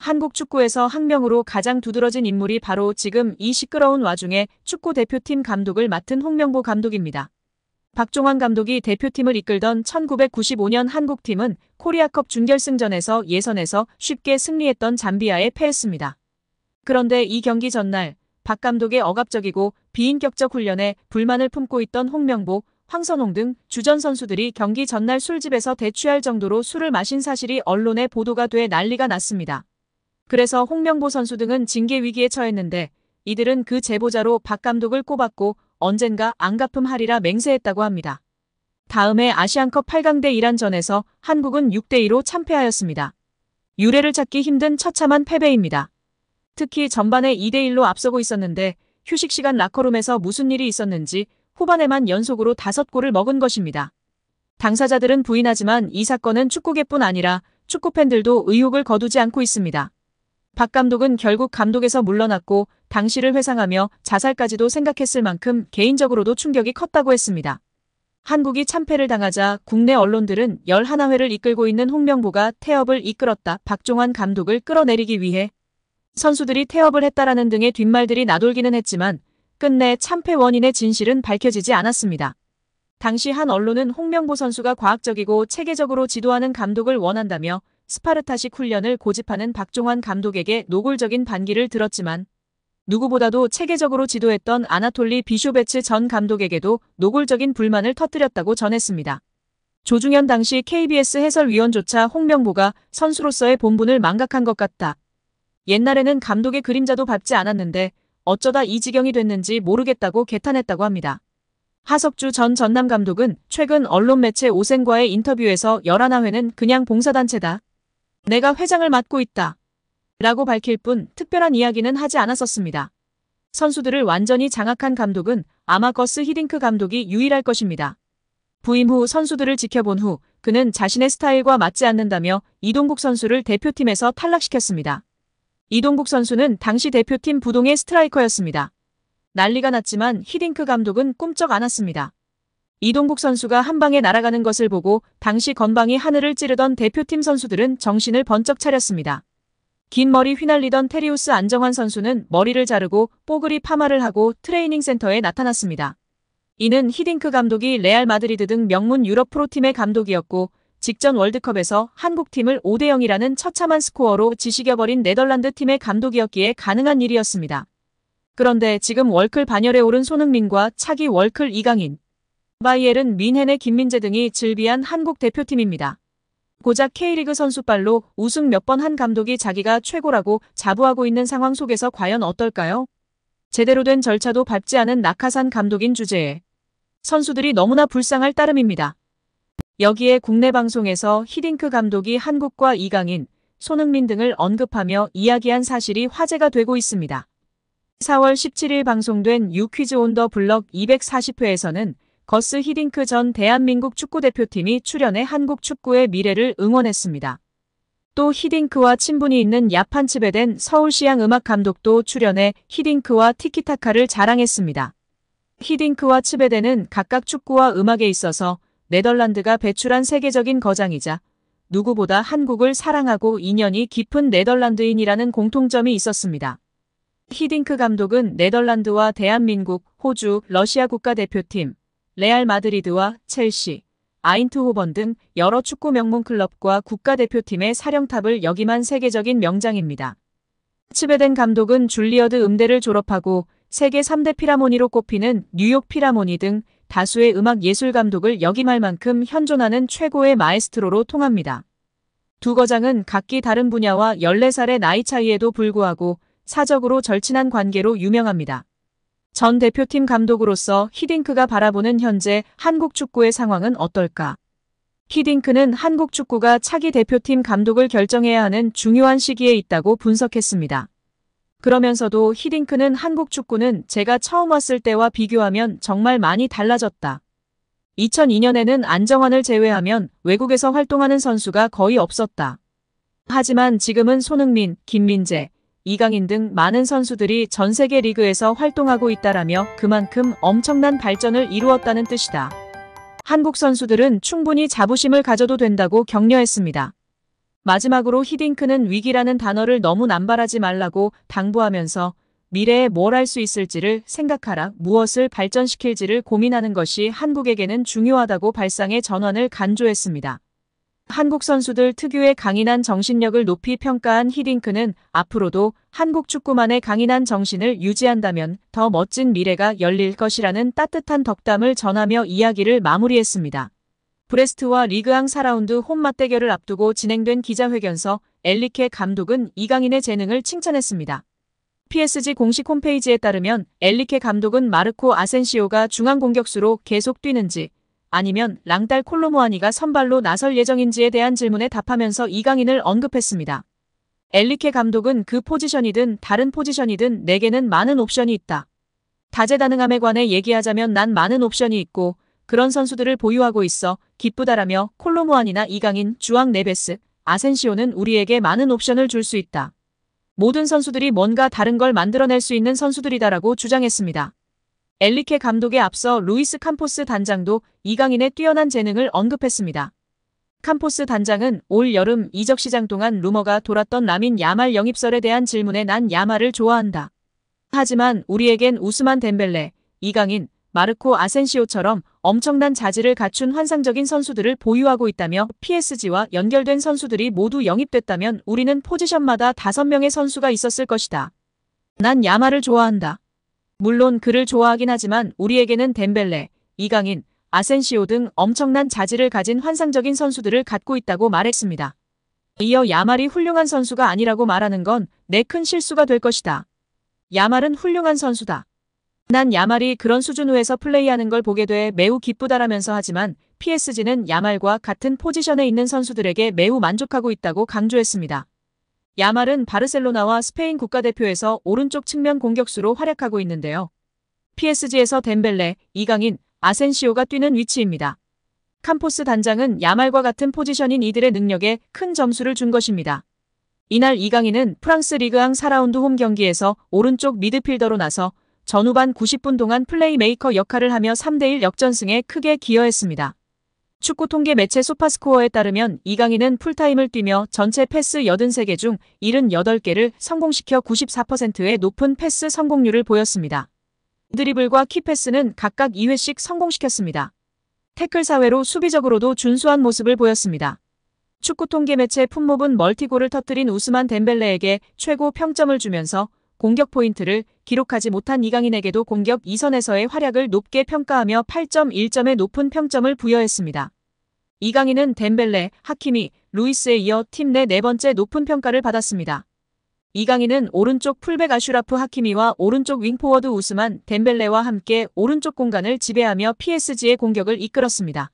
한국 축구에서 학명으로 가장 두드러진 인물이 바로 지금 이 시끄러운 와중에 축구 대표팀 감독을 맡은 홍명보 감독입니다. 박종환 감독이 대표팀을 이끌던 1995년 한국팀은 코리아컵 준결승전에서 예선에서 쉽게 승리했던 잠비아에 패했습니다. 그런데 이 경기 전날 박 감독의 억압적이고 비인격적 훈련에 불만을 품고 있던 홍명보, 황선홍 등 주전 선수들이 경기 전날 술집에서 대취할 정도로 술을 마신 사실이 언론에 보도가 돼 난리가 났습니다. 그래서 홍명보 선수 등은 징계 위기에 처했는데 이들은 그 제보자로 박 감독을 꼽았고 언젠가 안갚음하리라 맹세했다고 합니다. 다음해 아시안컵 8강 대 이란전에서 한국은 6대2로 참패하였습니다. 유례를 찾기 힘든 처참한 패배입니다. 특히 전반에 2대1로 앞서고 있었는데 휴식 시간 라커룸에서 무슨 일이 있었는지 후반에만 연속으로 5골을 먹은 것입니다. 당사자들은 부인하지만 이 사건은 축구계뿐 아니라 축구팬들도 의혹을 거두지 않고 있습니다. 박 감독은 결국 감독에서 물러났고 당시를 회상하며 자살까지도 생각했을 만큼 개인적으로도 충격이 컸다고 했습니다. 한국이 참패를 당하자 국내 언론들은 11회를 이끌고 있는 홍명보가 태업을 이끌었다. 박종환 감독을 끌어내리기 위해 선수들이 태업을 했다라는 등의 뒷말들이 나돌기는 했지만 끝내 참패 원인의 진실은 밝혀지지 않았습니다. 당시 한 언론은 홍명보 선수가 과학적이고 체계적으로 지도하는 감독을 원한다며 스파르타식 훈련을 고집하는 박종환 감독에게 노골적인 반기를 들었지만 누구보다도 체계적으로 지도했던 아나톨리 비쇼베츠 전 감독에게도 노골적인 불만을 터뜨렸다고 전했습니다. 조중현 당시 KBS 해설위원조차 홍명보가 선수로서의 본분을 망각한 것 같다. 옛날에는 감독의 그림자도 밟지 않았는데 어쩌다 이 지경이 됐는지 모르겠다고 개탄했다고 합니다. 하석주 전 전남 감독은 최근 언론 매체 오센과의 인터뷰에서 11회는 그냥 봉사단체다. 내가 회장을 맡고 있다. 라고 밝힐 뿐 특별한 이야기는 하지 않았었습니다. 선수들을 완전히 장악한 감독은 아마 거스 히딩크 감독이 유일할 것입니다. 부임 후 선수들을 지켜본 후 그는 자신의 스타일과 맞지 않는다며 이동국 선수를 대표팀에서 탈락시켰습니다. 이동국 선수는 당시 대표팀 부동의 스트라이커였습니다. 난리가 났지만 히딩크 감독은 꿈쩍 않았습니다. 이동국 선수가 한 방에 날아가는 것을 보고 당시 건방이 하늘을 찌르던 대표팀 선수들은 정신을 번쩍 차렸습니다. 긴 머리 휘날리던 테리우스 안정환 선수는 머리를 자르고 뽀글이 파마를 하고 트레이닝 센터에 나타났습니다. 이는 히딩크 감독이 레알 마드리드 등 명문 유럽 프로팀의 감독이었고 직전 월드컵에서 한국팀을 5대0이라는 처참한 스코어로 지식여버린 네덜란드 팀의 감독이었기에 가능한 일이었습니다. 그런데 지금 월클 반열에 오른 손흥민과 차기 월클 이강인, 바이에른 뮌헨의 김민재 등이 즐비한 한국 대표팀입니다. 고작 K리그 선수발로 우승 몇 번 한 감독이 자기가 최고라고 자부하고 있는 상황 속에서 과연 어떨까요? 제대로 된 절차도 밟지 않은 낙하산 감독인 주제에 선수들이 너무나 불쌍할 따름입니다. 여기에 국내 방송에서 히딩크 감독이 한국과 이강인, 손흥민 등을 언급하며 이야기한 사실이 화제가 되고 있습니다. 4월 17일 방송된 유퀴즈 온 더 블럭 240회에서는 거스 히딩크 전 대한민국 축구대표팀이 출연해 한국 축구의 미래를 응원했습니다. 또 히딩크와 친분이 있는 야판 츠베덴 서울시향 음악 감독도 출연해 히딩크와 티키타카를 자랑했습니다. 히딩크와 츠베덴은 각각 축구와 음악에 있어서 네덜란드가 배출한 세계적인 거장이자 누구보다 한국을 사랑하고 인연이 깊은 네덜란드인이라는 공통점이 있었습니다. 히딩크 감독은 네덜란드와 대한민국, 호주, 러시아 국가대표팀, 레알 마드리드와 첼시, 아인트호번 등 여러 축구 명문 클럽과 국가대표팀의 사령탑을 역임한 세계적인 명장입니다. 츠베덴 감독은 줄리어드 음대를 졸업하고 세계 3대 피라모니로 꼽히는 뉴욕 피라모니 등 다수의 음악 예술 감독을 역임할 만큼 현존하는 최고의 마에스트로로 통합니다. 두 거장은 각기 다른 분야와 14살의 나이 차이에도 불구하고 사적으로 절친한 관계로 유명합니다. 전 대표팀 감독으로서 히딩크가 바라보는 현재 한국 축구의 상황은 어떨까? 히딩크는 한국 축구가 차기 대표팀 감독을 결정해야 하는 중요한 시기에 있다고 분석했습니다. 그러면서도 히딩크는 한국 축구는 제가 처음 왔을 때와 비교하면 정말 많이 달라졌다. 2002년에는 안정환을 제외하면 외국에서 활동하는 선수가 거의 없었다. 하지만 지금은 손흥민, 김민재, 이강인 등 많은 선수들이 전 세계 리그에서 활동하고 있다라며 그만큼 엄청난 발전을 이루었다는 뜻이다. 한국 선수들은 충분히 자부심을 가져도 된다고 격려했습니다. 마지막으로 히딩크는 위기라는 단어를 너무 남발하지 말라고 당부하면서 미래에 뭘 할 수 있을지를 생각하라, 무엇을 발전시킬지를 고민하는 것이 한국에게는 중요하다고 발상의 전환을 강조했습니다. 한국 선수들 특유의 강인한 정신력을 높이 평가한 히딩크는 앞으로도 한국 축구만의 강인한 정신을 유지한다면 더 멋진 미래가 열릴 것이라는 따뜻한 덕담을 전하며 이야기를 마무리했습니다. 브레스트와 리그앙 4라운드 홈 맞대결을 앞두고 진행된 기자회견서 엔리케 감독은 이강인의 재능을 칭찬했습니다. PSG 공식 홈페이지에 따르면 엔리케 감독은 마르코 아센시오가 중앙 공격수로 계속 뛰는지 아니면 랑달 콜로무아니가 선발로 나설 예정인지에 대한 질문에 답하면서 이강인을 언급했습니다. 엔리케 감독은 그 포지션이든 다른 포지션이든 내게는 많은 옵션이 있다. 다재다능함에 관해 얘기하자면 난 많은 옵션이 있고 그런 선수들을 보유하고 있어 기쁘다라며 콜로무아니나 이강인, 주앙 네베스, 아센시오는 우리에게 많은 옵션을 줄 수 있다. 모든 선수들이 뭔가 다른 걸 만들어낼 수 있는 선수들이다라고 주장했습니다. 엔리케 감독에 앞서 루이스 캄포스 단장도 이강인의 뛰어난 재능을 언급했습니다. 캄포스 단장은 올 여름 이적 시장 동안 루머가 돌았던 라민 야말 영입설에 대한 질문에 난 야말을 좋아한다. 하지만 우리에겐 우스만 덴벨레, 이강인, 마르코 아센시오처럼 엄청난 자질을 갖춘 환상적인 선수들을 보유하고 있다며 PSG와 연결된 선수들이 모두 영입됐다면 우리는 포지션마다 5명의 선수가 있었을 것이다. 난 야말을 좋아한다. 물론 그를 좋아하긴 하지만 우리에게는 덴벨레, 이강인, 아센시오 등 엄청난 자질을 가진 환상적인 선수들을 갖고 있다고 말했습니다. 이어 야말이 훌륭한 선수가 아니라고 말하는 건 내 큰 실수가 될 것이다. 야말은 훌륭한 선수다. 난 야말이 그런 수준으로 플레이하는 걸 보게 돼 매우 기쁘다라면서 하지만 PSG는 야말과 같은 포지션에 있는 선수들에게 매우 만족하고 있다고 강조했습니다. 야말은 바르셀로나와 스페인 국가대표에서 오른쪽 측면 공격수로 활약하고 있는데요. PSG에서 덴벨레, 이강인, 아센시오가 뛰는 위치입니다. 캄포스 단장은 야말과 같은 포지션인 이들의 능력에 큰 점수를 준 것입니다. 이날 이강인은 프랑스 리그앙 4라운드 홈 경기에서 오른쪽 미드필더로 나서 전후반 90분 동안 플레이메이커 역할을 하며 3대1 역전승에 크게 기여했습니다. 축구 통계 매체 소파스코어에 따르면 이강인은 풀타임을 뛰며 전체 패스 83개 중 78개를 성공시켜 94%의 높은 패스 성공률을 보였습니다. 드리블과 키패스는 각각 2회씩 성공시켰습니다. 태클 사회로 수비적으로도 준수한 모습을 보였습니다. 축구 통계 매체 품목은 멀티골을 터뜨린 우스만 덴벨레에게 최고 평점을 주면서 공격 포인트를 기록하지 못한 이강인에게도 공격 2선에서의 활약을 높게 평가하며 8.1점의 높은 평점을 부여했습니다. 이강인은 덴벨레, 하키미, 루이스에 이어 팀 내 4번째 높은 평가를 받았습니다. 이강인은 오른쪽 풀백 아슈라프 하키미와 오른쪽 윙포워드 우스만 덴벨레와 함께 오른쪽 공간을 지배하며 PSG의 공격을 이끌었습니다.